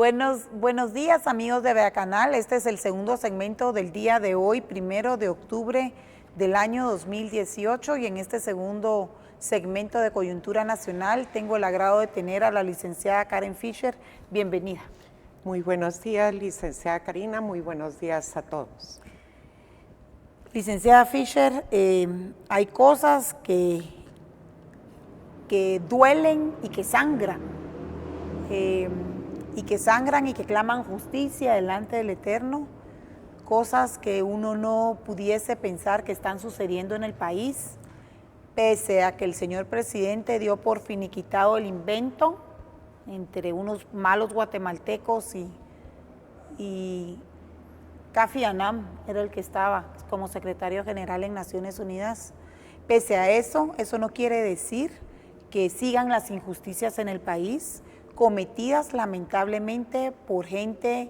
Buenos días, amigos de Vea Canal. Este es el segundo segmento del día de hoy, 1 de octubre del año 2018, y en este segundo segmento de Coyuntura Nacional tengo el agrado de tener a la licenciada Karen Fisher. Bienvenida. Muy buenos días, licenciada Karina. Muy buenos días a todos. Licenciada Fisher, hay cosas que duelen y que sangran. Y que claman justicia delante del Eterno, cosas que uno no pudiese pensar que están sucediendo en el país, pese a que el señor presidente dio por finiquitado el invento entre unos malos guatemaltecos y Kofi Annan era el que estaba como secretario general en Naciones Unidas. Pese a eso, eso no quiere decir que sigan las injusticias en el país, cometidas lamentablemente por gente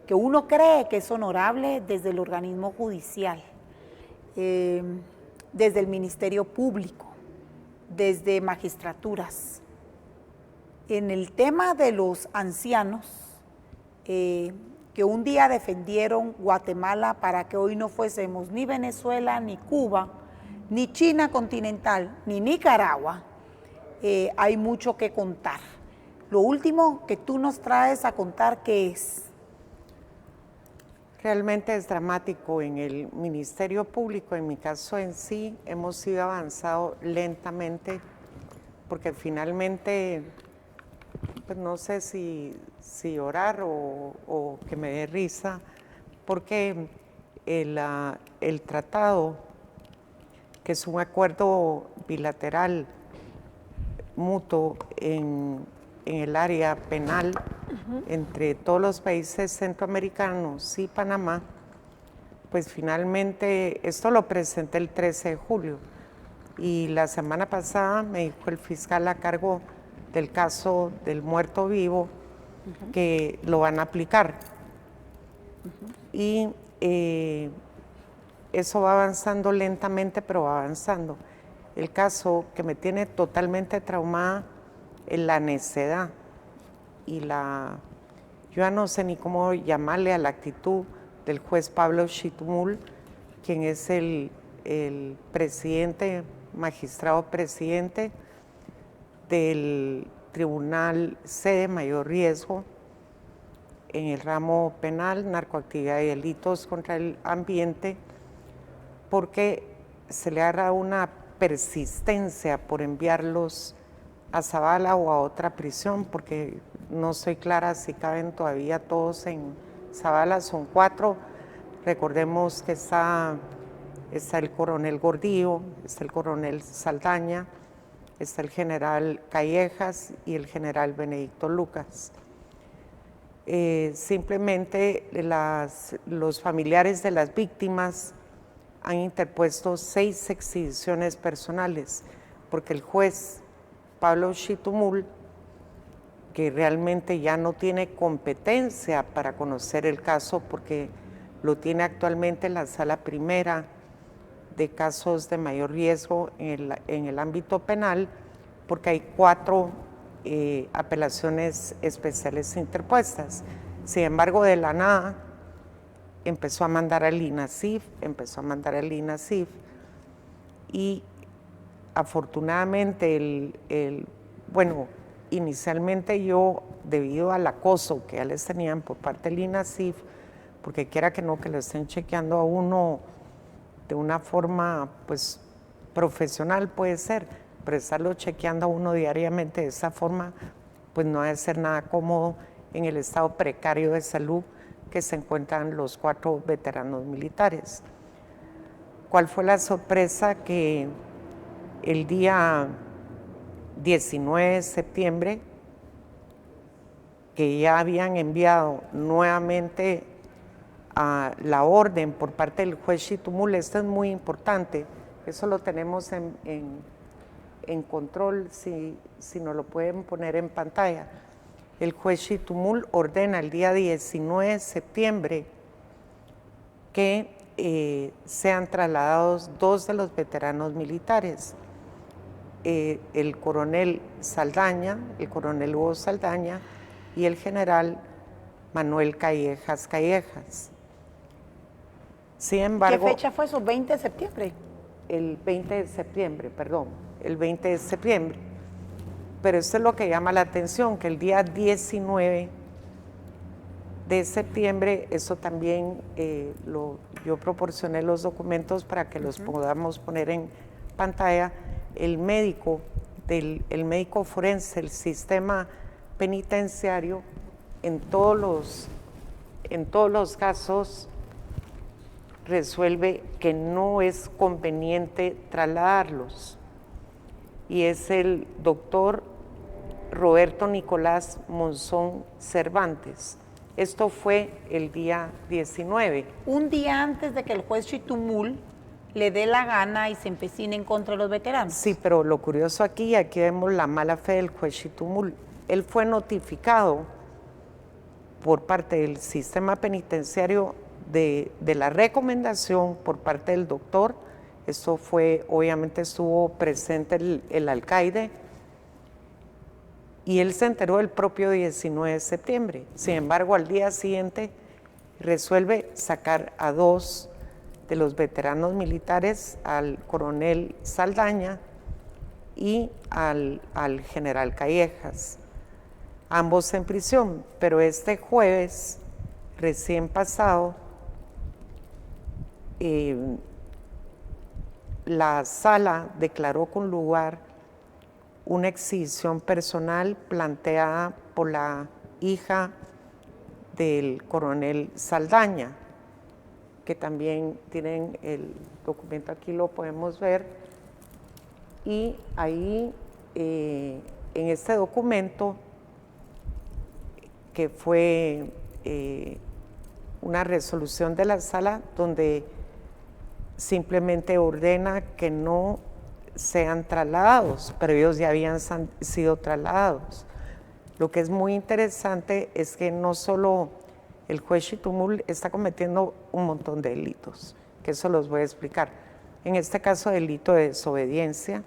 que uno cree que es honorable desde el organismo judicial, desde el Ministerio Público, desde magistraturas. En el tema de los ancianos, que un día defendieron Guatemala para que hoy no fuésemos ni Venezuela, ni Cuba, ni China continental, ni Nicaragua, hay mucho que contar. Lo último que tú nos traes a contar, ¿qué es? Realmente es dramático. En el Ministerio Público, en mi caso en sí, hemos ido avanzando lentamente, porque finalmente, pues no sé si llorar o que me dé risa, porque el tratado, que es un acuerdo bilateral mutuo en el área penal entre todos los países centroamericanos y Panamá, pues finalmente esto lo presenté el 13 de julio y la semana pasada me dijo el fiscal a cargo del caso del muerto vivo que lo van a aplicar. Y eso va avanzando lentamente, pero va avanzando. El caso que me tiene totalmente traumada es la necedad y yo ya no sé ni cómo llamarle a la actitud del juez Pablo Chitumul, quien es el magistrado presidente del Tribunal C de Mayor Riesgo en el ramo penal, narcoactividad y delitos contra el ambiente, porque se le ha dado una persistencia por enviarlos a Zavala o a otra prisión, porque no estoy clara si caben todavía todos en Zavala, son 4. Recordemos que está el coronel Gordillo, está el coronel Saldaña, está el general Callejas y el general Benedicto Lucas. Simplemente los familiares de las víctimas han interpuesto 6 exhibiciones personales, porque el juez Pablo Chitumul, que realmente ya no tiene competencia para conocer el caso, porque lo tiene actualmente en la sala primera de casos de mayor riesgo en el ámbito penal, porque hay 4 apelaciones especiales interpuestas. Sin embargo, de la nada empezó a mandar al INASIF, y afortunadamente inicialmente yo, debido al acoso que ya les tenían por parte del INASIF, porque quiera que no, que lo estén chequeando a uno de una forma pues profesional puede ser, pero estarlo chequeando a uno diariamente de esa forma pues no debe ser nada cómodo en el estado precario de salud que se encuentran los 4 veteranos militares. ¿Cuál fue la sorpresa? Que el día 19 de septiembre, que ya habían enviado nuevamente a la orden por parte del juez Chitumul, esto es muy importante, eso lo tenemos en control, si nos lo pueden poner en pantalla. El juez Chitumul ordena el día 19 de septiembre que sean trasladados 2 de los veteranos militares, el coronel Saldaña, el coronel Hugo Saldaña y el general Manuel Callejas Callejas. Sin embargo, ¿Qué fecha fue eso? 20 de septiembre. El 20 de septiembre, perdón, el 20 de septiembre. Pero esto es lo que llama la atención, que el día 19 de septiembre, eso también yo proporcioné los documentos para que los podamos poner en pantalla. El médico forense, el sistema penitenciario, en todos los casos resuelve que no es conveniente trasladarlos. Y es el doctor Roberto Nicolás Monzón Cervantes. Esto fue el día 19. Un día antes de que el juez Chitumul le dé la gana y se empecine en contra de los veteranos. Sí, pero lo curioso aquí vemos la mala fe del juez Chitumul. Él fue notificado por parte del sistema penitenciario de la recomendación por parte del doctor. Esto fue, obviamente estuvo presente el alcaide, y él se enteró el propio 19 de septiembre. Sin embargo, al día siguiente resuelve sacar a 2 de los veteranos militares, al coronel Saldaña y al general Callejas, ambos en prisión. Pero este jueves, recién pasado, la sala declaró con lugar una exhibición personal planteada por la hija del coronel Saldaña, que también tienen el documento, aquí lo podemos ver, y ahí en este documento, que fue una resolución de la sala donde simplemente ordena que no sean trasladados, pero ellos ya habían sido trasladados. Lo que es muy interesante es que no solo el juez Chitumul está cometiendo un montón de delitos, que eso los voy a explicar. En este caso, delito de desobediencia,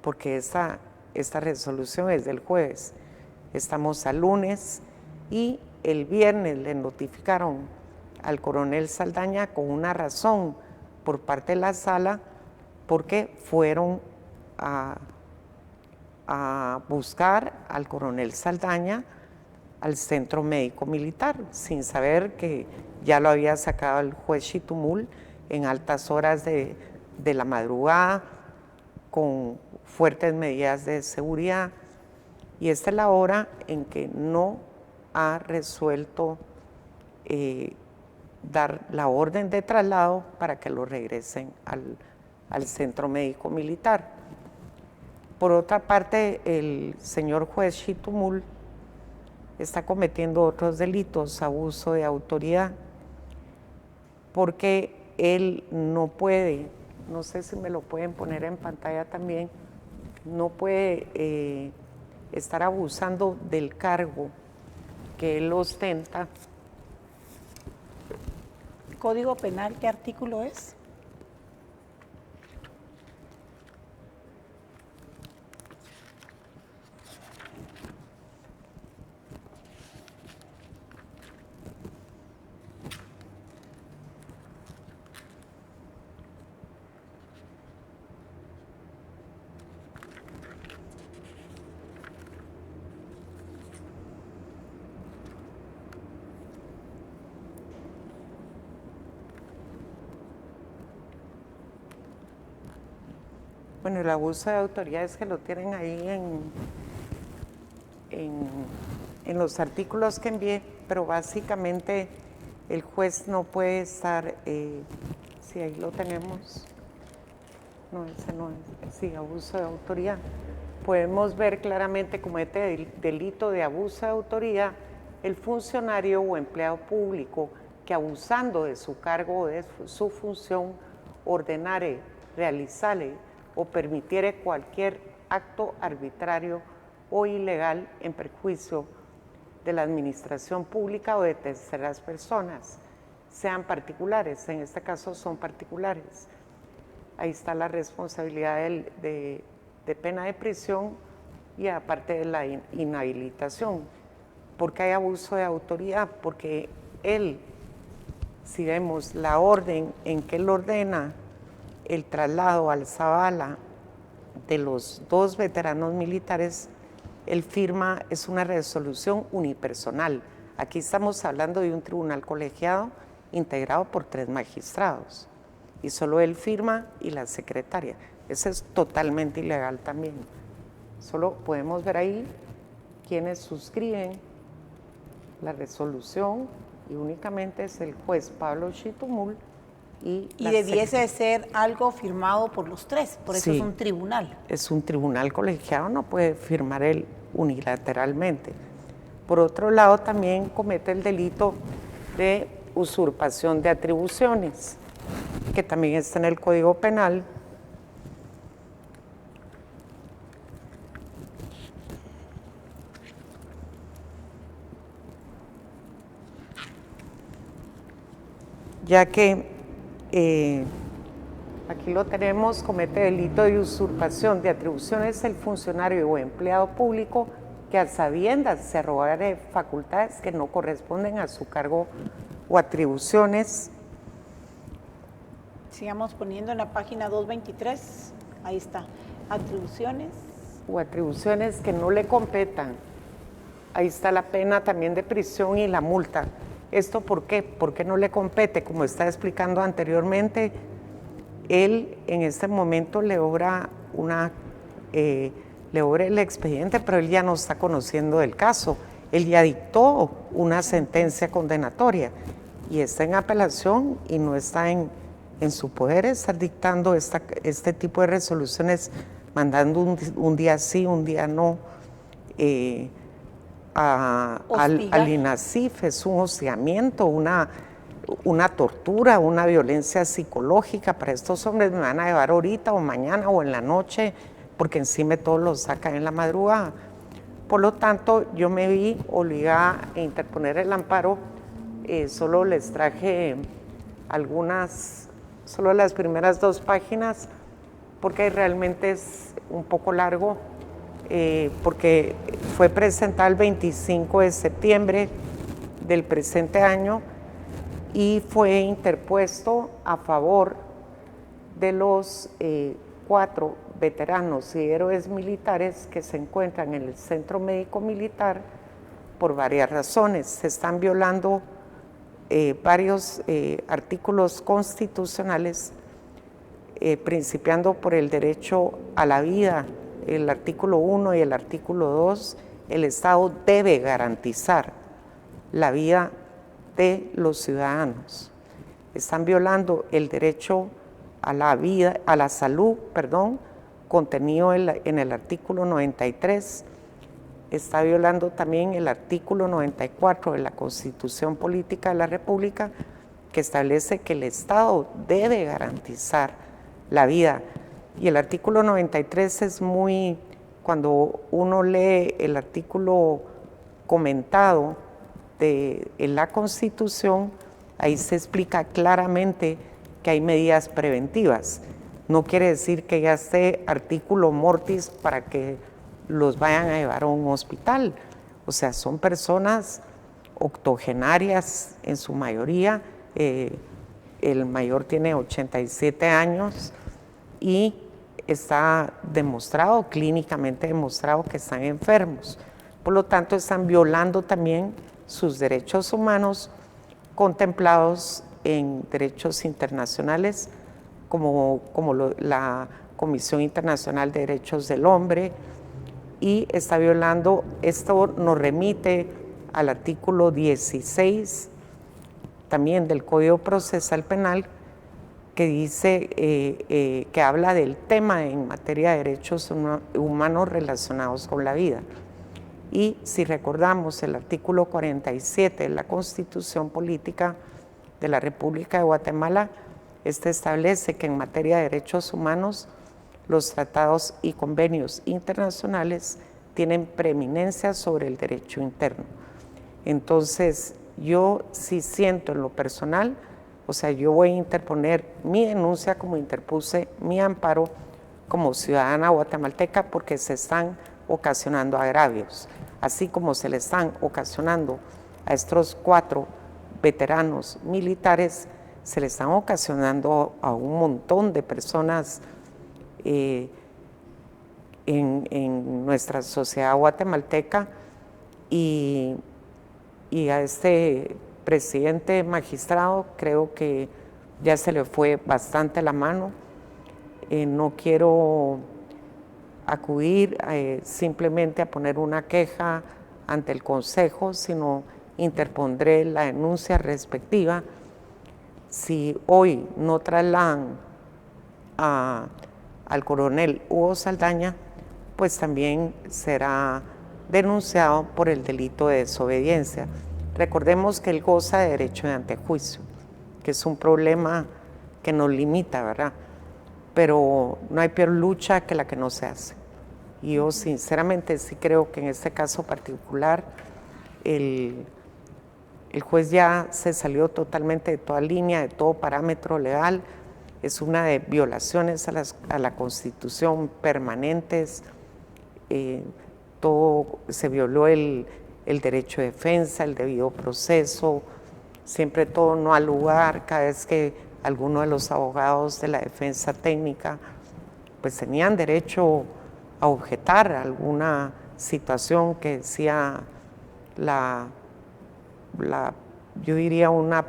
porque esta resolución es del jueves. Estamos a lunes y el viernes le notificaron al coronel Saldaña con una razón por parte de la sala, porque fueron a buscar al coronel Saldaña al centro médico militar, sin saber que ya lo había sacado el juez Chitumul en altas horas de la madrugada, con fuertes medidas de seguridad. Y esta es la hora en que no ha resuelto dar la orden de traslado para que lo regresen al centro médico militar. Por otra parte, el señor juez Chitumul está cometiendo otros delitos, abuso de autoridad, porque él no puede, no sé si me lo pueden poner en pantalla también, no puede estar abusando del cargo que él ostenta. ¿Código Penal qué artículo es? Bueno, el abuso de autoridad es que lo tienen ahí en los artículos que envié, pero básicamente el juez no puede estar, si ahí lo tenemos, no, ese no es, sí, abuso de autoridad. Podemos ver claramente como este delito de abuso de autoridad, el funcionario o empleado público que abusando de su cargo o de su función ordenare, realizare o permitiere cualquier acto arbitrario o ilegal en perjuicio de la administración pública o de terceras personas, sean particulares, en este caso son particulares. Ahí está la responsabilidad de pena de prisión y aparte de la inhabilitación. porque hay abuso de autoridad, porque él, si vemos la orden en que él ordena el traslado al Zabala de los 2 veteranos militares, él firma, es una resolución unipersonal. Aquí estamos hablando de un tribunal colegiado integrado por 3 magistrados y solo él firma y la secretaria. Eso es totalmente ilegal también. Solo podemos ver ahí quienes suscriben la resolución y únicamente es el juez Pablo Chitumul y debiese de ser algo firmado por los 3, por eso sí, es un tribunal. Es un tribunal colegiado, no puede firmar él unilateralmente. Por otro lado, también comete el delito de usurpación de atribuciones, que también está en el Código Penal. Ya que aquí lo tenemos, comete delito de usurpación de atribuciones el funcionario o empleado público que a sabiendas se arrogare facultades que no corresponden a su cargo o atribuciones. Sigamos poniendo en la página 223, ahí está, atribuciones. O atribuciones que no le competan. Ahí está la pena también de prisión y la multa. ¿Esto por qué? Porque no le compete, como está explicando anteriormente. Él en este momento le obra el expediente, pero él ya no está conociendo del caso. Él ya dictó una sentencia condenatoria y está en apelación y no está en su poder estar dictando este tipo de resoluciones, mandando un día sí, un día no. Al INASIF es un hostigamiento, una tortura, una violencia psicológica para estos hombres. Me van a llevar ahorita o mañana o en la noche, porque encima todos los sacan en la madrugada. Por lo tanto, yo me vi obligada a interponer el amparo. Solo les traje solo las primeras 2 páginas, porque realmente es un poco largo. Porque fue presentada el 25 de septiembre del presente año y fue interpuesto a favor de los 4 veteranos y héroes militares que se encuentran en el Centro Médico Militar por varias razones. Se están violando varios artículos constitucionales, principiando por el derecho a la vida. El artículo 1 y el artículo 2, el Estado debe garantizar la vida de los ciudadanos. Están violando el derecho a la vida, a la salud, contenido en el artículo 93. Está violando también el artículo 94 de la Constitución Política de la República, que establece que el Estado debe garantizar la vida. Y el artículo 93 es cuando uno lee el artículo comentado de la Constitución, ahí se explica claramente que hay medidas preventivas. No quiere decir que ya esté artículo mortis para que los vayan a llevar a un hospital. O sea, son personas octogenarias en su mayoría. El mayor tiene 87 años y está demostrado, clínicamente demostrado, que están enfermos. Por lo tanto, están violando también sus derechos humanos contemplados en derechos internacionales como la Comisión Internacional de Derechos del Hombre, y está violando, esto nos remite al artículo 16 también del Código Procesal Penal, que dice, que habla del tema en materia de derechos humanos relacionados con la vida. Y si recordamos el artículo 47 de la Constitución Política de la República de Guatemala, este establece que en materia de derechos humanos los tratados y convenios internacionales tienen preeminencia sobre el derecho interno. Entonces, yo sí siento en lo personal, o sea, yo voy a interponer mi denuncia como interpuse mi amparo como ciudadana guatemalteca, porque se están ocasionando agravios. así como se le están ocasionando a estos 4 veteranos militares, se le están ocasionando a un montón de personas en nuestra sociedad guatemalteca, y a este presidente magistrado creo que ya se le fue bastante la mano. No quiero acudir simplemente a poner una queja ante el Consejo, sino interpondré la denuncia respectiva. Si hoy no trasladan al coronel Hugo Saldaña, pues también será denunciado por el delito de desobediencia. Recordemos que él goza de derecho de antejuicio, que es un problema que nos limita, ¿verdad? Pero no hay peor lucha que la que no se hace. Y yo sinceramente sí creo que en este caso particular el juez ya se salió totalmente de toda línea, de todo parámetro legal. Es una de violaciones a la Constitución permanentes. Todo se violó el derecho de defensa, el debido proceso, siempre todo no al lugar. Cada vez que alguno de los abogados de la defensa técnica pues tenían derecho a objetar alguna situación que decía yo diría una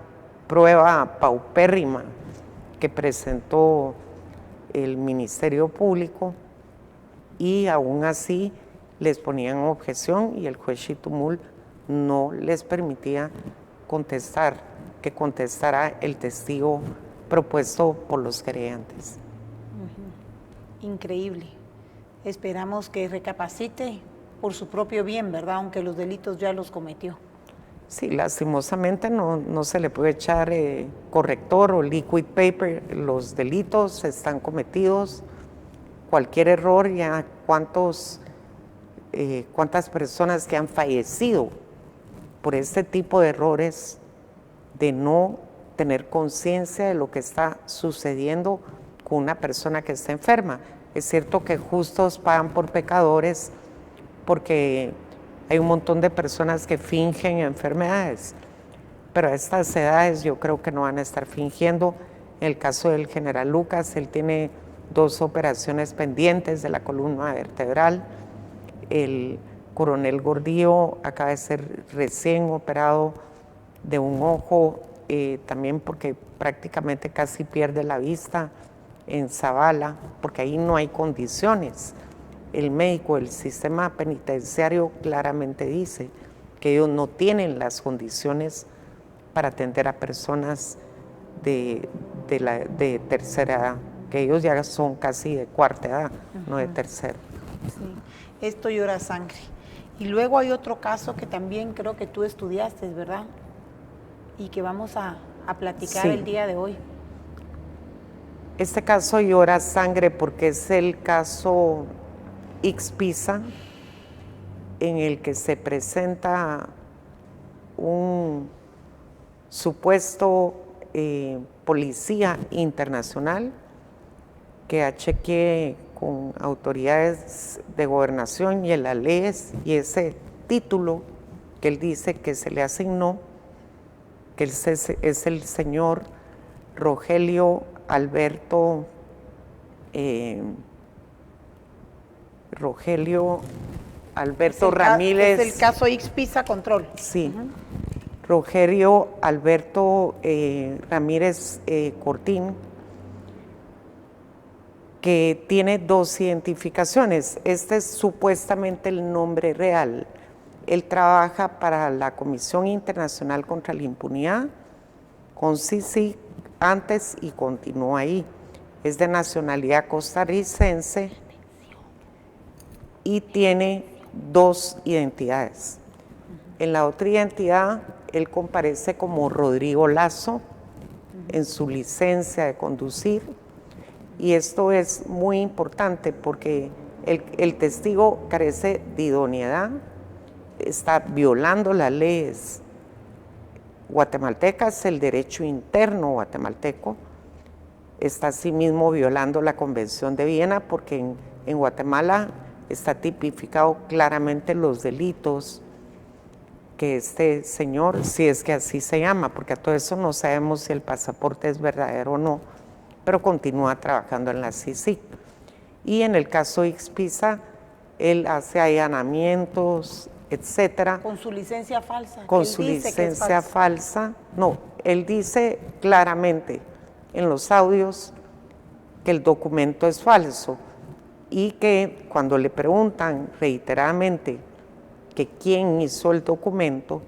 prueba paupérrima que presentó el Ministerio Público, y aún así les ponían objeción y el juez Chitumul no les permitía contestar, que contestara el testigo propuesto por los querellantes. Increíble. Esperamos que recapacite por su propio bien, ¿verdad? Aunque los delitos ya los cometió. Sí, lastimosamente no se le puede echar corrector o liquid paper. Los delitos están cometidos. Cualquier error, ya cuántas personas que han fallecido por este tipo de errores, de no tener conciencia de lo que está sucediendo con una persona que está enferma. Es cierto que justos pagan por pecadores, porque hay un montón de personas que fingen enfermedades, pero a estas edades yo creo que no van a estar fingiendo. En el caso del general Lucas, él tiene 2 operaciones pendientes de la columna vertebral. El coronel Gordillo acaba de ser recién operado de un ojo, también porque prácticamente casi pierde la vista en Zavala, porque ahí no hay condiciones. El médico, el sistema penitenciario claramente dice que ellos no tienen las condiciones para atender a personas de tercera edad, que ellos ya son casi de cuarta edad, no de tercera. Sí, esto llora sangre. Y luego hay otro caso que también creo que tú estudiaste, ¿verdad? Y que vamos a platicar el día de hoy. Este caso llora sangre porque es el caso Ixpisa, en el que se presenta un supuesto policía internacional que acheque con autoridades de gobernación y el ALES, y ese título que él dice que se le asignó, que es el señor Rogelio Alberto Ramírez. Es el caso Ixpisa Control. Sí. Rogelio Alberto Ramírez Cortín, que tiene 2 identificaciones. Este es supuestamente el nombre real. Él trabaja para la Comisión Internacional contra la Impunidad, con CICIG antes, y continúa ahí. Es de nacionalidad costarricense y tiene 2 identidades. En la otra identidad, él comparece como Rodrigo Lazo en su licencia de conducir, y esto es muy importante porque el testigo carece de idoneidad, está violando las leyes guatemaltecas, el derecho interno guatemalteco, está asimismo violando la Convención de Viena, porque en Guatemala está tipificado claramente los delitos que este señor, si es que así se llama, porque a todo eso no sabemos si el pasaporte es verdadero o no, pero continúa trabajando en la CICIG. Y en el caso de Ixpiza, él hace allanamientos, etcétera. Con su licencia falsa. Con su licencia falsa. No, él dice claramente en los audios que el documento es falso y que cuando le preguntan reiteradamente que quién hizo el documento,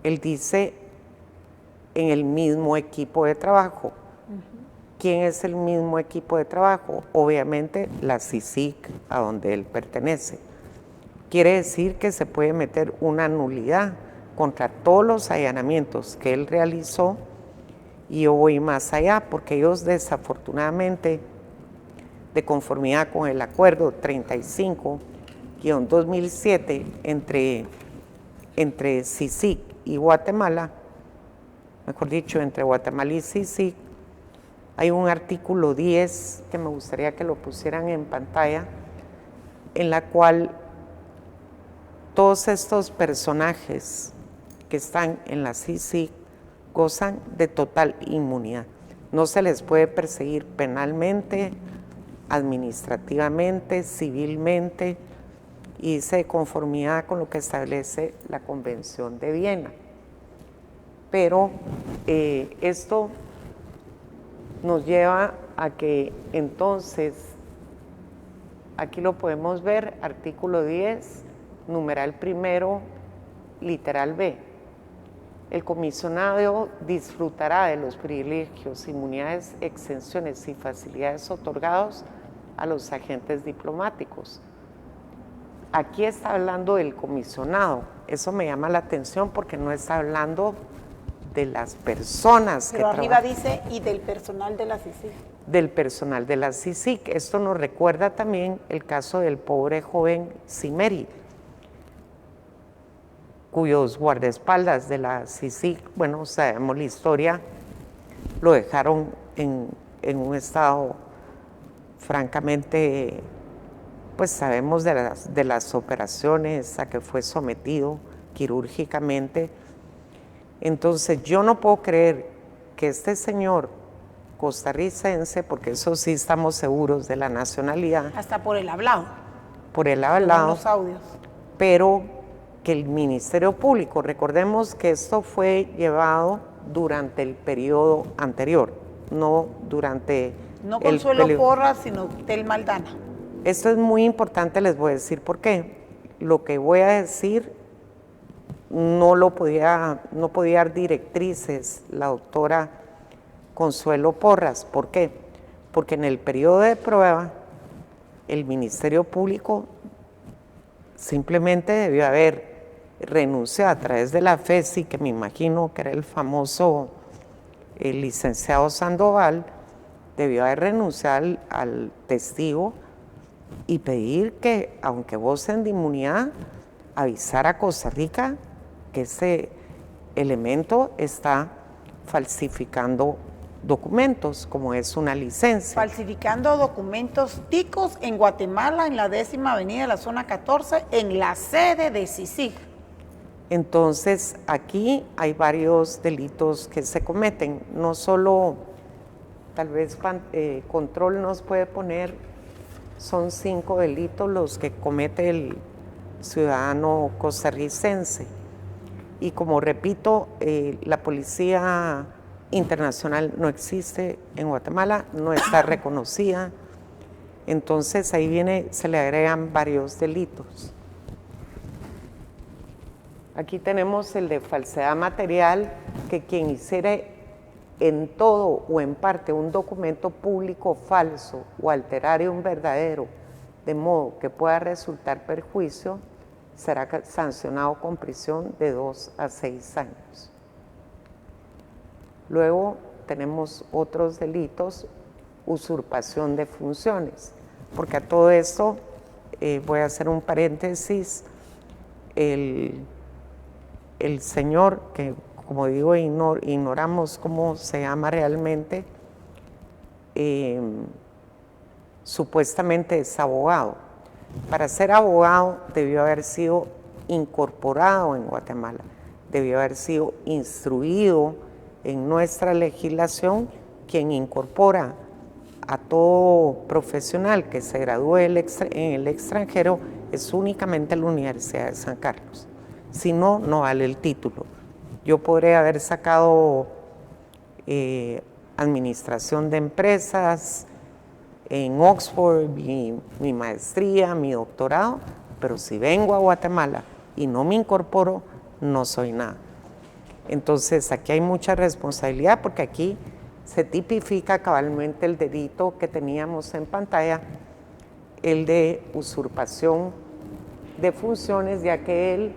él dice en el mismo equipo de trabajo. ¿Quién es el mismo equipo de trabajo? Obviamente la CICIG, a donde él pertenece. Quiere decir que se puede meter una nulidad contra todos los allanamientos que él realizó, y yo voy más allá, porque ellos desafortunadamente, de conformidad con el acuerdo 35-2007 entre CICIG y Guatemala, mejor dicho, entre Guatemala y CICIG, hay un artículo 10 que me gustaría que lo pusieran en pantalla, en la cual todos estos personajes que están en la CICIG gozan de total inmunidad. No se les puede perseguir penalmente, administrativamente, civilmente, y dice de conformidad con lo que establece la Convención de Viena. Pero esto nos lleva a que entonces, aquí lo podemos ver, artículo 10, numeral primero, literal B. El comisionado disfrutará de los privilegios, inmunidades, exenciones y facilidades otorgados a los agentes diplomáticos. Aquí está hablando del comisionado. Eso me llama la atención porque no está hablando de las personas pero que arriba dice y del personal de la CICIG. Del personal de la CICIG. Esto nos recuerda también el caso del pobre joven Cimeri, cuyos guardaespaldas de la CICIG, bueno, sabemos la historia, lo dejaron en un estado francamente, pues sabemos de las operaciones a que fue sometido quirúrgicamente. Entonces yo no puedo creer que este señor costarricense, porque eso sí estamos seguros de la nacionalidad. Hasta por el hablado. Por el hablado. Los audios. Pero que el Ministerio Público, recordemos que esto fue llevado durante el periodo anterior, no durante no Consuelo Porras, sino Tel Maldana. Esto es muy importante, les voy a decir por qué. Lo que voy a decir no podía dar directrices la doctora Consuelo Porras. ¿Por qué? Porque en el periodo de prueba el Ministerio Público simplemente debió haber renunciado a través de la FESI, que me imagino que era el famoso licenciado Sandoval, debió haber renunciado al testigo y pedir que, aunque gocen de inmunidad, avisar a Costa Rica que ese elemento está falsificando documentos, como es una licencia. Falsificando documentos ticos en Guatemala, en la 10ª avenida de la zona 14, en la sede de CICIG. Entonces, aquí hay varios delitos que se cometen, no solo, tal vez Control nos puede poner, son 5 delitos los que comete el ciudadano costarricense. Y como repito, la Policía Internacional no existe en Guatemala, no está reconocida, entonces ahí se le agregan varios delitos. Aquí tenemos el de falsedad material, que quien hiciere en todo o en parte un documento público falso o alterare un verdadero, de modo que pueda resultar perjuicio, será sancionado con prisión de 2 a 6 años. Luego tenemos otros delitos, usurpación de funciones, porque a todo esto voy a hacer un paréntesis. El señor, que como digo, ignoramos cómo se llama realmente, supuestamente es abogado, Para ser abogado debió haber sido incorporado en Guatemala, debió haber sido instruido en nuestra legislación. Quien incorpora a todo profesional que se gradúe en el extranjero es únicamente la Universidad de San Carlos. Si no, no vale el título. Yo podría haber sacado administración de empresas en Oxford, mi maestría, mi doctorado, pero si vengo a Guatemala y no me incorporo, no soy nada. Entonces aquí hay mucha responsabilidad porque aquí se tipifica cabalmente el delito que teníamos en pantalla, el de usurpación de funciones, ya que él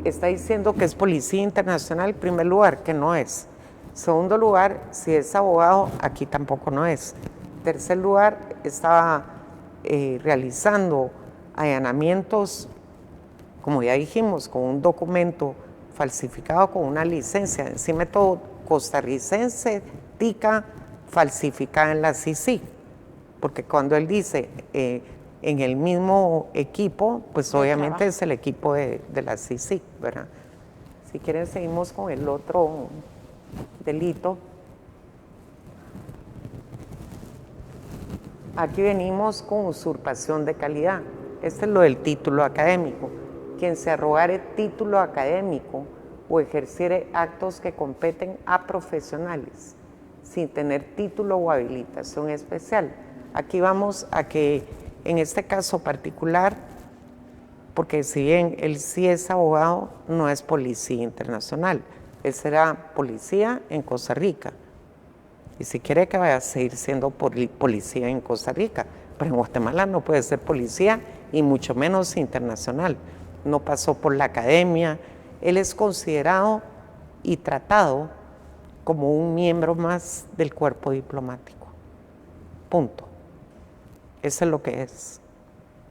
está diciendo que es policía internacional, en primer lugar, que no es. Segundo lugar, si es abogado, aquí tampoco no es. Tercer lugar, estaba realizando allanamientos, como ya dijimos, con un documento falsificado, con una licencia, encima de todo costarricense, tica, falsificada en la CICIG, porque cuando él dice en el mismo equipo, pues obviamente es el equipo de la CICIG, ¿verdad? Si quieren seguimos con el otro delito. Aquí venimos con usurpación de calidad. Este es lo del título académico. Quien se arrogare título académico o ejerciere actos que competen a profesionales sin tener título o habilitación especial. Aquí vamos a que en este caso particular, porque si bien él sí es abogado, no es policía internacional, él será policía en Costa Rica. Y si quiere que vaya a seguir siendo policía en Costa Rica, pero en Guatemala no puede ser policía y mucho menos internacional. No pasó por la academia, él es considerado y tratado como un miembro más del cuerpo diplomático. Punto. Eso es lo que es.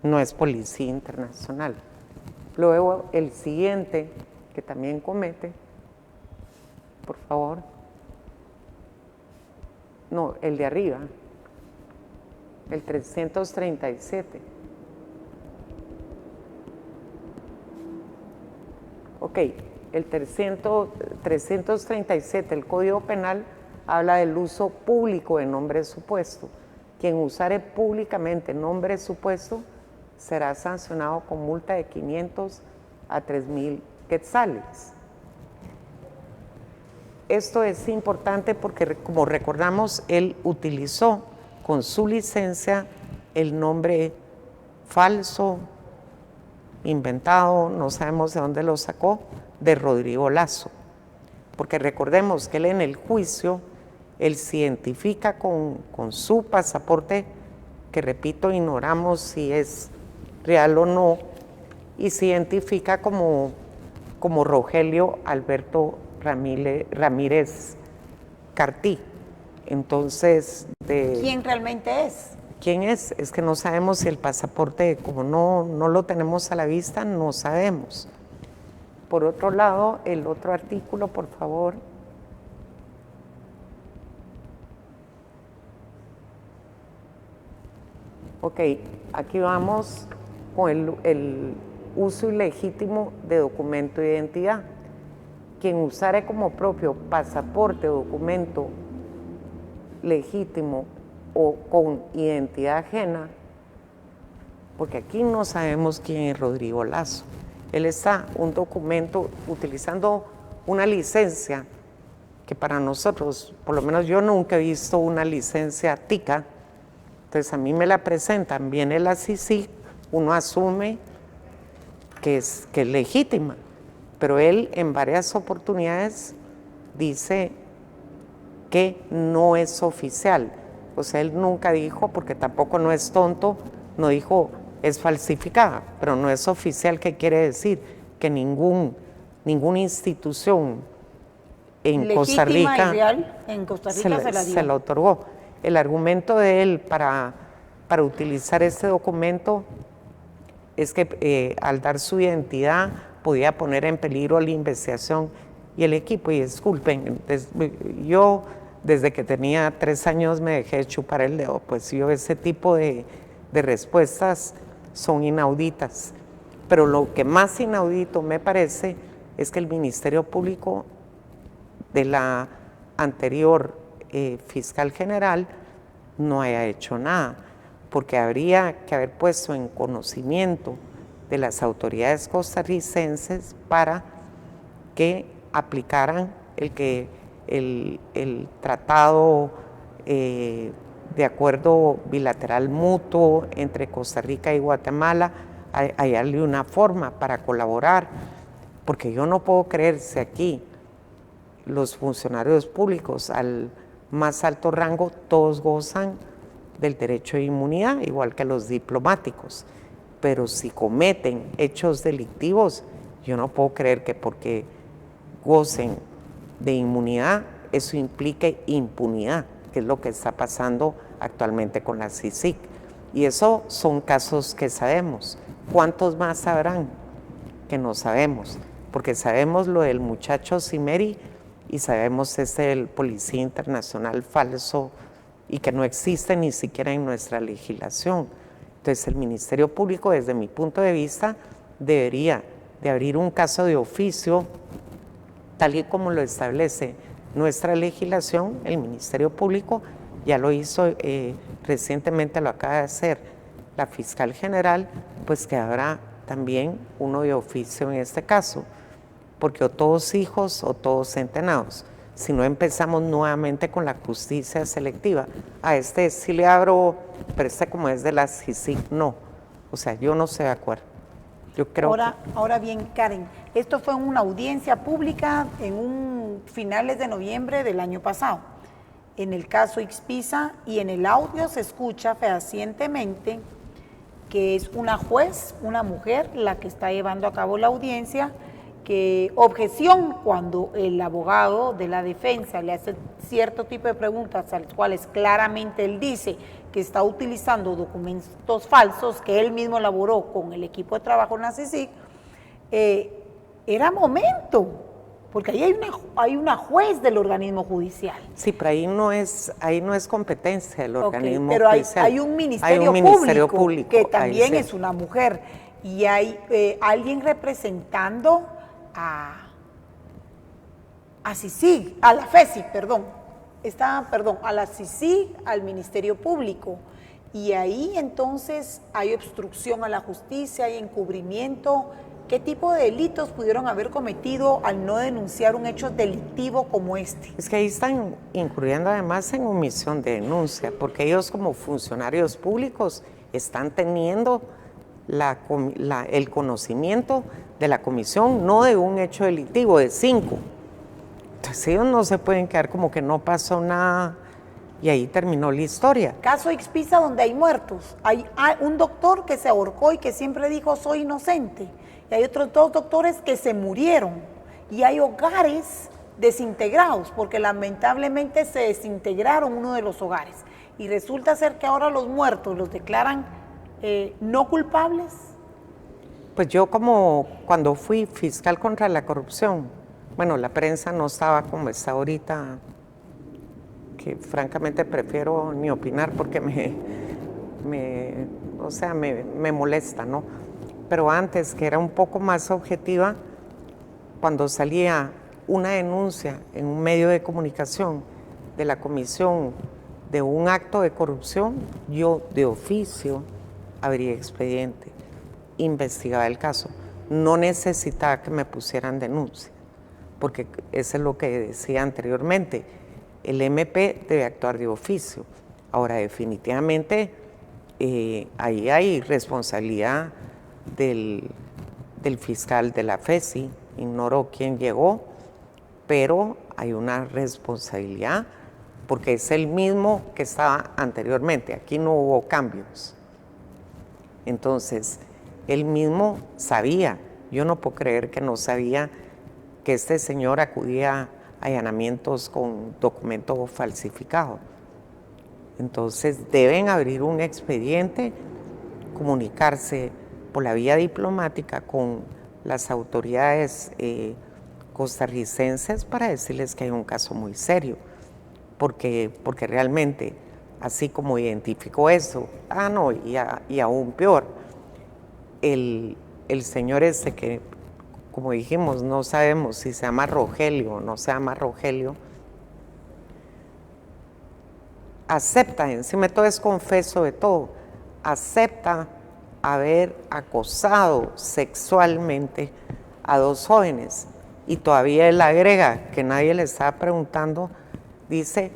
No es policía internacional. Luego el siguiente que también comete, por favor. No, el de arriba, el 337. Ok, el 337, el Código Penal, habla del uso público de nombre supuesto. Quien usare públicamente nombre supuesto será sancionado con multa de 500 a 3,000 quetzales. Esto es importante porque, como recordamos, él utilizó con su licencia el nombre falso, inventado, no sabemos de dónde lo sacó, de Rodrigo Lazo. Porque recordemos que él en el juicio, él se identifica con su pasaporte, que repito, ignoramos si es real o no, y se identifica como Rogelio Alberto Ramírez Cartí. Entonces, ¿quién realmente es? ¿Quién es? Es que no sabemos si el pasaporte, como no lo tenemos a la vista, no sabemos. Por otro lado, el otro artículo, por favor. Ok, aquí vamos con el uso ilegítimo de documento de identidad. Quien usare como propio pasaporte o documento legítimo o con identidad ajena, porque aquí no sabemos quién es Rodrigo Lazo. Él está un documento utilizando una licencia que para nosotros, por lo menos yo nunca he visto una licencia tica. Entonces a mí me la presentan, viene la CICIG, uno asume que es legítima, pero él en varias oportunidades dice que no es oficial. O sea, él nunca dijo, porque tampoco no es tonto, no dijo es falsificada, pero no es oficial. ¿Qué quiere decir? Que ninguna institución en legítima Costa Rica, y real, en Costa Rica se la dio. Se la otorgó. El argumento de él para utilizar este documento es que al dar su identidad podía poner en peligro la investigación y el equipo. Y disculpen, yo desde que tenía 3 años me dejé chupar el dedo, pues yo ese tipo de de respuestas son inauditas. Pero lo que más inaudito me parece es que el Ministerio Público de la anterior fiscal general no haya hecho nada, porque habría que haber puesto en conocimiento de las autoridades costarricenses para que aplicaran el tratado de acuerdo bilateral mutuo entre Costa Rica y Guatemala, hallarle una forma para colaborar, porque yo no puedo creer si aquí los funcionarios públicos al más alto rango todos gozan del derecho de inmunidad, igual que los diplomáticos, pero si cometen hechos delictivos, yo no puedo creer que porque gocen de inmunidad, eso implique impunidad, que es lo que está pasando actualmente con la CICIG. Y eso son casos que sabemos. ¿Cuántos más sabrán? Que no sabemos, porque sabemos lo del muchacho Cimeri y sabemos el policía internacional falso y que no existe ni siquiera en nuestra legislación. Entonces el Ministerio Público, desde mi punto de vista, debería de abrir un caso de oficio, tal y como lo establece nuestra legislación. El Ministerio Público ya lo hizo recientemente, lo acaba de hacer la fiscal general, pues que habrá también uno de oficio en este caso, porque o todos hijos o todos centenados. Si no empezamos nuevamente con la justicia selectiva. A este sí le abro, pero este como es de la CICIG, no. O sea, yo no estoy de acuerdo. Yo creo ahora bien, Karen, esto fue en una audiencia pública en finales de noviembre del año pasado. En el caso Expisa, y en el audio se escucha fehacientemente que es una juez, una mujer, la que está llevando a cabo la audiencia, que objeción cuando el abogado de la defensa le hace cierto tipo de preguntas a las cuales claramente él dice que está utilizando documentos falsos que él mismo elaboró con el equipo de trabajo en la CICIG, era momento, porque ahí hay una juez del organismo judicial. Sí, pero ahí no es competencia del organismo pero judicial. Hay un ministerio público que también es una mujer, y hay alguien representando a CICIG, a la FESI, a la CICIG, al Ministerio Público, y ahí entonces hay obstrucción a la justicia, hay encubrimiento. ¿Qué tipo de delitos pudieron haber cometido al no denunciar un hecho delictivo como este? Es que ahí están incurriendo además en omisión de denuncia, porque ellos como funcionarios públicos están teniendo el conocimiento de la comisión, no de un hecho delictivo, de 5. Entonces ellos no se pueden quedar como que no pasó nada y ahí terminó la historia. Caso Expisa, donde hay muertos. Hay un doctor que se ahorcó y que siempre dijo soy inocente. Y hay otros 2 doctores que se murieron. Y hay hogares desintegrados, porque lamentablemente se desintegraron uno de los hogares. Y resulta ser que ahora los muertos los declaran no culpables. Pues yo como cuando fui fiscal contra la corrupción, bueno, la prensa no estaba como está ahorita, que francamente prefiero ni opinar porque me molesta, ¿no? Pero antes, que era un poco más objetiva, cuando salía una denuncia en un medio de comunicación de la comisión de un acto de corrupción, yo de oficio abría expediente, investigaba el caso, no necesitaba que me pusieran denuncia, porque eso es lo que decía anteriormente, el MP debe actuar de oficio. Ahora, definitivamente, ahí hay responsabilidad del fiscal de la FESI, ignoro quién llegó, pero hay una responsabilidad, porque es el mismo que estaba anteriormente, aquí no hubo cambios. Entonces, él mismo sabía, yo no puedo creer que no sabía que este señor acudía a allanamientos con documento falsificado. Entonces, deben abrir un expediente, comunicarse por la vía diplomática con las autoridades costarricenses para decirles que hay un caso muy serio, porque realmente así como identificó eso. Ah, no, y aún peor, el señor ese que, como dijimos, no sabemos si se llama Rogelio o no se llama Rogelio, acepta, encima de todo es confeso de todo, acepta haber acosado sexualmente a 2 jóvenes. Y todavía él agrega, que nadie le estaba preguntando, dice,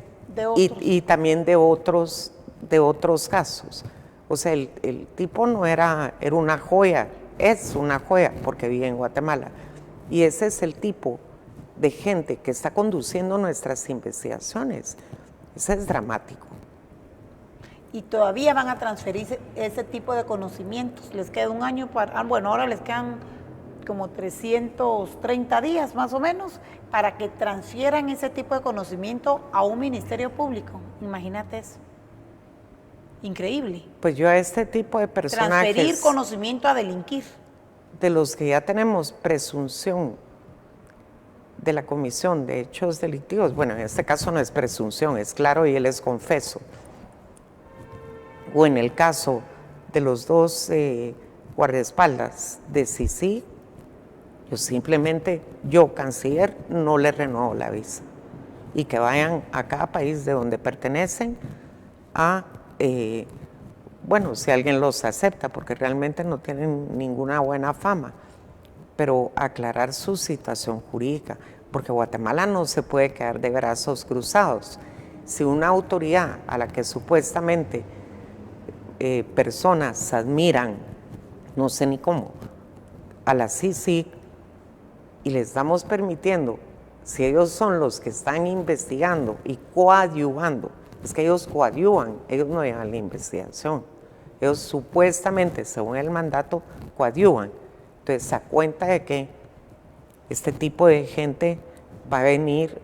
y también de otros casos. O sea, el tipo no era una joya, es una joya porque vive en Guatemala. Y ese es el tipo de gente que está conduciendo nuestras investigaciones. Ese es dramático. Y todavía van a transferir ese tipo de conocimientos. Les queda un año bueno, ahora les quedan como 330 días más o menos para que transfieran ese tipo de conocimiento a un ministerio público. Imagínate eso. Increíble. Pues yo a este tipo de personajes... Transferir conocimiento a delinquir. De los que ya tenemos presunción de la comisión de hechos delictivos, bueno, en este caso no es presunción, es claro y él es confeso. O en el caso de los 2 guardaespaldas de Sisi, yo canciller, no le renuevo la visa. Y que vayan a cada país de donde pertenecen a, bueno, si alguien los acepta, porque realmente no tienen ninguna buena fama, pero aclarar su situación jurídica, porque Guatemala no se puede quedar de brazos cruzados. Si una autoridad a la que supuestamente personas admiran, no sé ni cómo, a la CICIG, y les estamos permitiendo, si ellos son los que están investigando y coadyuvando, es que ellos coadyuvan, ellos no llevan la investigación, ellos supuestamente, según el mandato, coadyuvan. Entonces, a cuenta de que este tipo de gente va a venir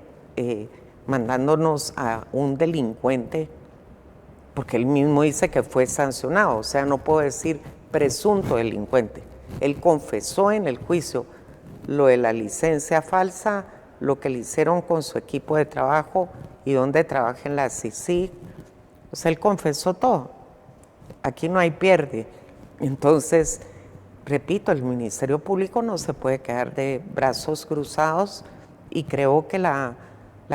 mandándonos a un delincuente, porque él mismo dice que fue sancionado, o sea, no puedo decir presunto delincuente. Él confesó en el juicio lo de la licencia falsa, lo que le hicieron con su equipo de trabajo y dónde trabaja en la CICIG. O sea, él confesó todo. Aquí no hay pierde. Entonces, repito, el Ministerio Público no se puede quedar de brazos cruzados y creo que la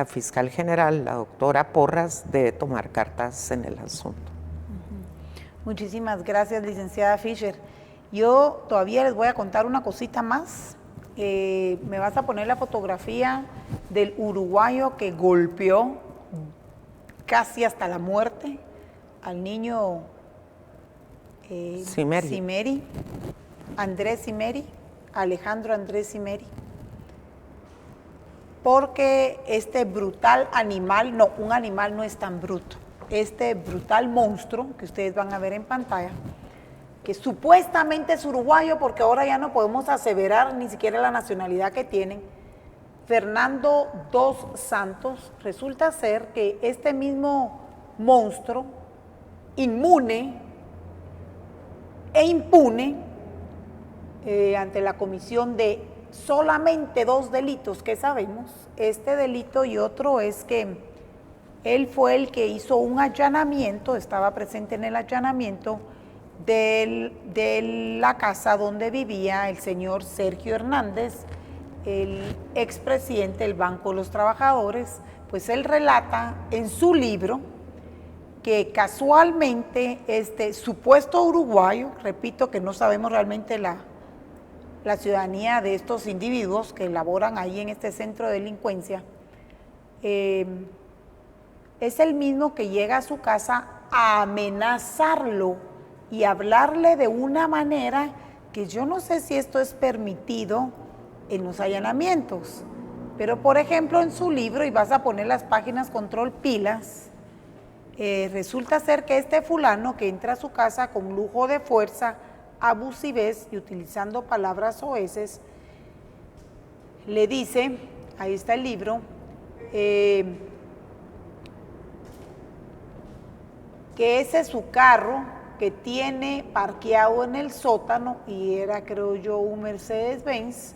fiscal general, la doctora Porras, debe tomar cartas en el asunto. Muchísimas gracias, licenciada Fischer. Yo todavía les voy a contar una cosita más. Me vas a poner la fotografía del uruguayo que golpeó casi hasta la muerte al niño Cimeri, Andrés Cimeri, Alejandro Andrés Cimeri, porque este brutal animal, no, un animal no es tan bruto, este brutal monstruo que ustedes van a ver en pantalla, que supuestamente es uruguayo, porque ahora ya no podemos aseverar ni siquiera la nacionalidad que tienen, Fernando dos Santos, resulta ser que este mismo monstruo, inmune e impune, ante la comisión de solamente 2 delitos que sabemos, este delito y otro es que él fue el que hizo un allanamiento, estaba presente en el allanamiento de la casa donde vivía el señor Sergio Hernández, el expresidente del Banco de los Trabajadores. Pues él relata en su libro que casualmente este supuesto uruguayo, repito que no sabemos realmente la ciudadanía de estos individuos que laboran ahí en este centro de delincuencia, es el mismo que llega a su casa a amenazarlo y hablarle de una manera que yo no sé si esto es permitido en los allanamientos, pero por ejemplo en su libro, y vas a poner las páginas control pilas, resulta ser que este fulano que entra a su casa con lujo de fuerza, abusivez y utilizando palabras soeces, le dice, ahí está el libro, que ese es su carro que tiene parqueado en el sótano, y era, creo yo, un Mercedes-Benz,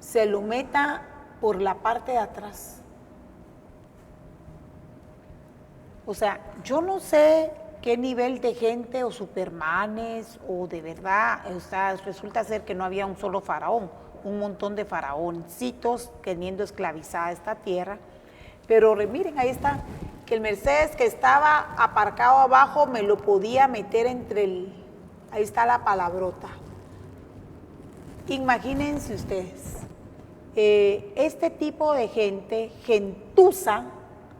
se lo meta por la parte de atrás. O sea, yo no sé qué nivel de gente o supermanes o de verdad, o sea, resulta ser que no había un solo faraón, un montón de faraoncitos teniendo esclavizada esta tierra. Pero miren, ahí está, que el Mercedes que estaba aparcado abajo me lo podía meter entre el, ahí está la palabrota. Imagínense ustedes, este tipo de gente, gentuza,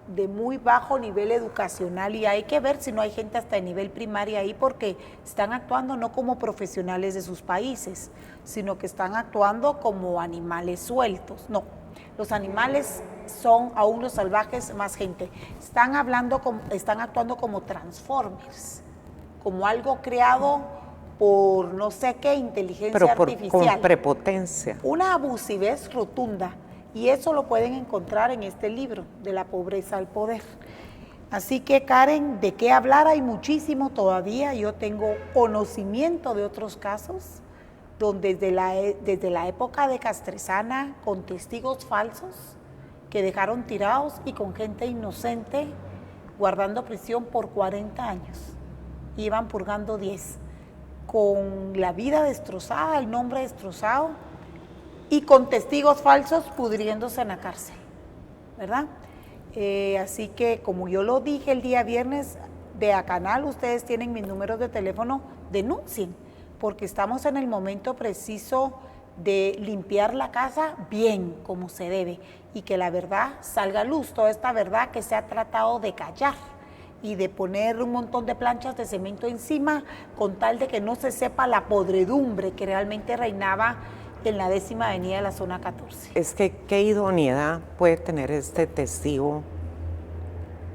de muy bajo nivel educacional, y hay que ver si no hay gente hasta de nivel primaria ahí, porque están actuando no como profesionales de sus países, sino que están actuando como animales sueltos. No, los animales son aún los salvajes más gente. Están actuando como transformers, como algo creado por no sé qué inteligencia artificial. Con prepotencia. Una abusivez rotunda. Y eso lo pueden encontrar en este libro, De la pobreza al poder. Así que, Karen, de qué hablar hay muchísimo todavía. Yo tengo conocimiento de otros casos donde desde la época de Castresana, con testigos falsos que dejaron tirados y con gente inocente guardando prisión por 40 años. Iban purgando 10, con la vida destrozada, el nombre destrozado, y con testigos falsos pudriéndose en la cárcel, ¿verdad? Así que, como yo lo dije el día viernes, de a canal, ustedes tienen mis números de teléfono, denuncien, porque estamos en el momento preciso de limpiar la casa bien, como se debe, y que la verdad salga a luz, toda esta verdad que se ha tratado de callar y de poner un montón de planchas de cemento encima, con tal de que no se sepa la podredumbre que realmente reinaba en la 10ª avenida de la zona 14. Es que qué idoneidad puede tener este testigo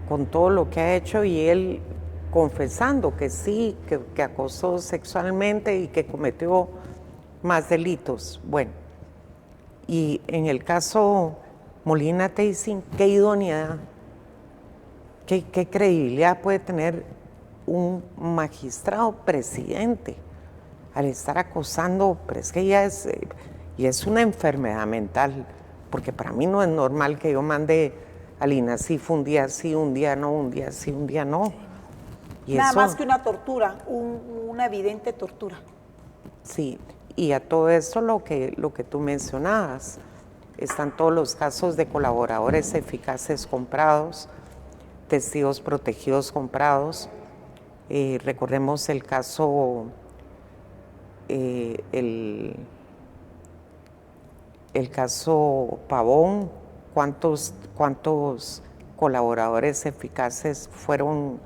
con todo lo que ha hecho, y él confesando que sí, que acosó sexualmente y que cometió más delitos. Bueno, y en el caso Molina Teysin, qué idoneidad, qué credibilidad puede tener un magistrado presidente al estar acosando, pero es que ya es una enfermedad mental, porque para mí no es normal que yo mande al INASIF un día sí, un día no, un día sí, un día no. Y nada eso, más que una tortura, una evidente tortura. Sí, y a todo esto lo que tú mencionabas, están todos los casos de colaboradores eficaces comprados, testigos protegidos comprados. Recordemos el caso, el caso Pavón, cuántos colaboradores eficaces fueron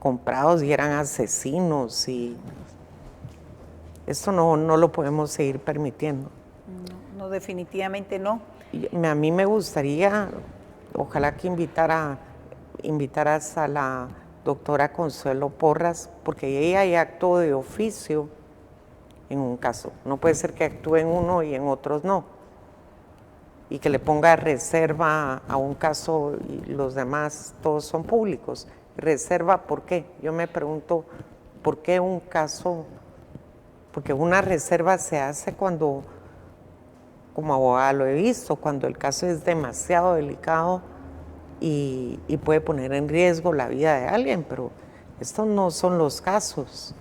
comprados y eran asesinos, y esto no lo podemos seguir permitiendo. No, definitivamente no. A mí me gustaría, ojalá que invitaras a la doctora Consuelo Porras, porque ella ya actuó de oficio en un caso. No puede ser que actúe en uno y en otros no. Y que le ponga reserva a un caso y los demás todos son públicos. ¿Reserva por qué? Yo me pregunto, ¿por qué un caso? Porque una reserva se hace cuando, como abogada lo he visto, cuando el caso es demasiado delicado y puede poner en riesgo la vida de alguien, pero estos no son los casos.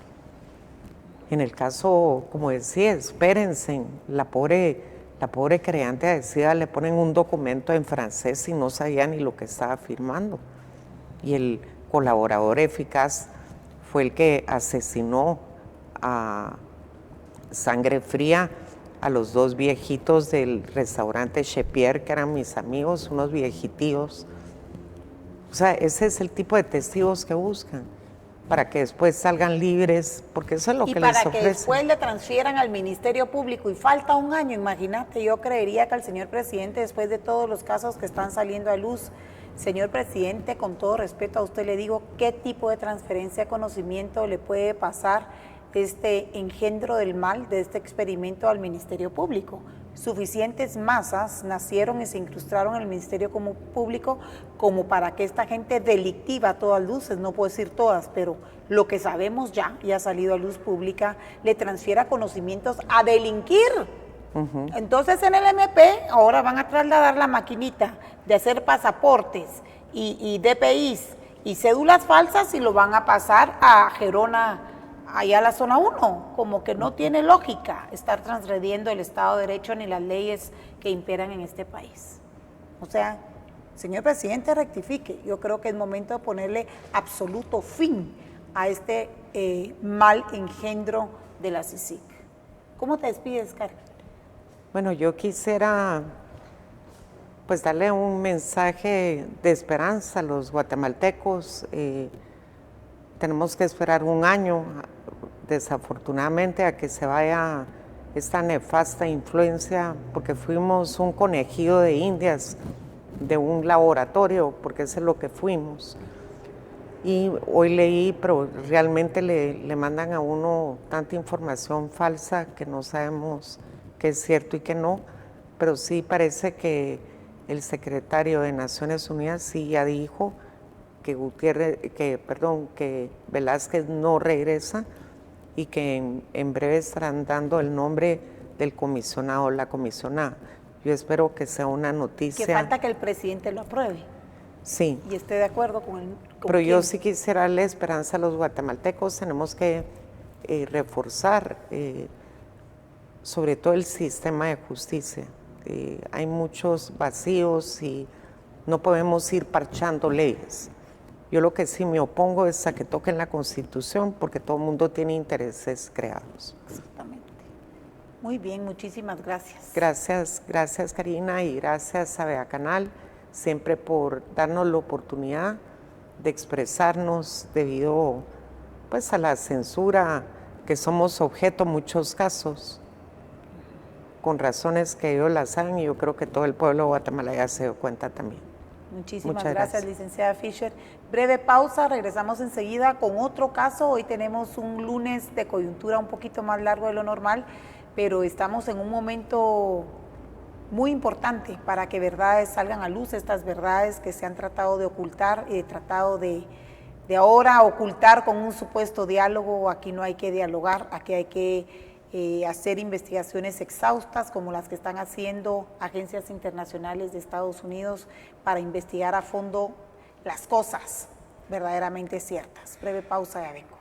En el caso, como decía, espérense, la pobre creante decía, le ponen un documento en francés y no sabía ni lo que estaba firmando. Y el colaborador eficaz fue el que asesinó a sangre fría a los dos viejitos del restaurante Chepier, que eran mis amigos, unos viejitíos. O sea, ese es el tipo de testigos que buscan, para que después salgan libres, porque eso es lo que les ofrecen. Y para que después le transfieran al Ministerio Público, y falta un año, imagínate. Yo creería que al señor presidente, después de todos los casos que están saliendo a luz, señor presidente, con todo respeto a usted le digo, ¿qué tipo de transferencia de conocimiento le puede pasar este engendro del mal de este experimento al Ministerio Público? Suficientes masas nacieron y se incrustaron en el Ministerio Público como para que esta gente delictiva a todas luces, no puedo decir todas, pero lo que sabemos ya ha salido a luz pública, le transfiera conocimientos a delinquir. Entonces en el MP ahora van a trasladar la maquinita de hacer pasaportes y DPIs y cédulas falsas y lo van a pasar a Gerona, allá a la zona 1, como que no tiene lógica estar transgrediendo el Estado de Derecho ni las leyes que imperan en este país. O sea, señor presidente, rectifique. Yo creo que es momento de ponerle absoluto fin a este mal engendro de la CICIG. ¿Cómo te despides, Karen? Bueno, yo quisiera pues darle un mensaje de esperanza a los guatemaltecos. Tenemos que esperar un año, desafortunadamente, a que se vaya esta nefasta influencia, porque fuimos un conejillo de indias de un laboratorio, porque eso es lo que fuimos. Y hoy leí, pero realmente le mandan a uno tanta información falsa que no sabemos qué es cierto y qué no, pero sí parece que el secretario de Naciones Unidas sí ya dijo que que Velázquez no regresa y que en breve estarán dando el nombre del comisionado o la comisionada. Yo espero que sea una noticia. Que falta que el presidente lo apruebe. Sí. Y esté de acuerdo con él. Pero yo sí quisiera darle esperanza a los guatemaltecos. Tenemos que reforzar sobre todo el sistema de justicia. Hay muchos vacíos y no podemos ir parchando leyes. Yo lo que sí me opongo es a que toquen la Constitución, porque todo el mundo tiene intereses creados. Exactamente. Muy bien, muchísimas gracias. Gracias Karina, y gracias a Vea Canal siempre por darnos la oportunidad de expresarnos debido pues a la censura que somos objeto en muchos casos, con razones que ellos las saben, y yo creo que todo el pueblo de Guatemala ya se dio cuenta también. Muchísimas gracias, licenciada Fischer. Breve pausa, regresamos enseguida con otro caso. Hoy tenemos un lunes de coyuntura un poquito más largo de lo normal, pero estamos en un momento muy importante para que verdades salgan a luz, estas verdades que se han tratado de ocultar y tratado de ahora ocultar con un supuesto diálogo. Aquí no hay que dialogar, aquí hay que hacer investigaciones exhaustas como las que están haciendo agencias internacionales de Estados Unidos para investigar a fondo las cosas verdaderamente ciertas. Breve pausa, ya vengo.